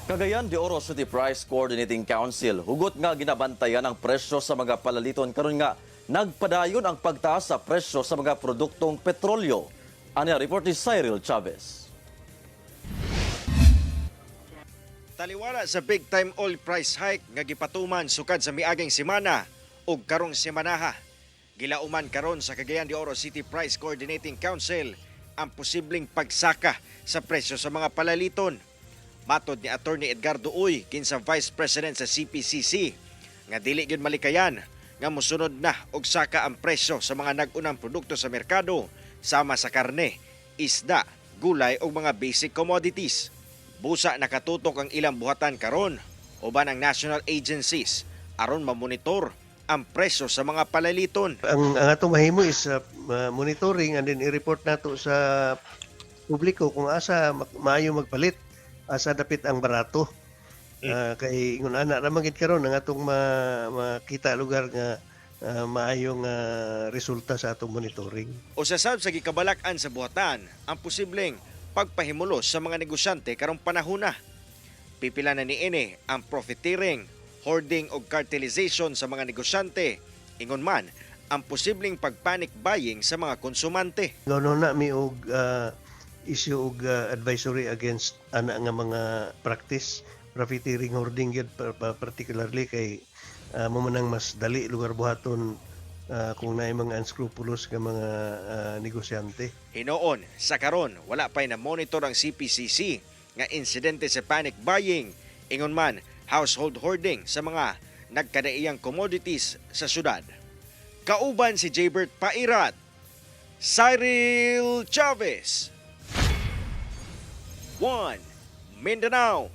Cagayan de Oro City Price Coordinating Council hugot nga ginabantayan ang presyo sa mga palaliton karon nga nagpadayon ang pagtaas sa presyo sa mga produktong petrolyo. Ano report ni Cyril Chavez. Taliwala sa big time oil price hike nga gipatuman sukad sa miaging semana ug karong semanaha. Gilauman karon sa Cagayan de Oro City Price Coordinating Council ang posibleng pagsaka sa presyo sa mga palaliton. Matod ni Attorney Edgardo Uy, kinsa Vice President sa CPCC, nga dili gyud malikayan nga mosunod na og saka ang presyo sa mga nag-unang produkto sa merkado sama sa karne, isda, gulay ug mga basic commodities. Busa nakatutok ang ilang buhatan karon uban ang national agencies aron mamonitor ang presyo sa mga palaliton. Ang atong mahimo is monitoring and then i-report nato sa publiko kung asa maayo magpalit, asa dapit ang barato. Kay ingon ana ra man gid karon ang atong makita lugar nga maayong resulta sa atong monitoring. O sasab sa gikabalak-an sa buhatan ang posibleng pagpahimulos sa mga negosyante karong panahon na. Pipila na niini ang profiteering, hoarding o cartelization sa mga negosyante, ingon man ang posibleng pagpanic buying sa mga konsumante. Gawno na mi og issue og advisory against ana nga mga practice, profiteering, hoarding yun, particularly kay mamanang mas dali lugar buhaton kung naay mga unscrupulous nga mga negosyante. Hinoon, sa karon wala pa'y na-monitor ang CPCC nga insidente sa panic buying, ingon man household hoarding sa mga nagkadaiyang commodities sa syudad. Kauban si Jaybert Pairat, Cyril Chavez, 1 Mindanao.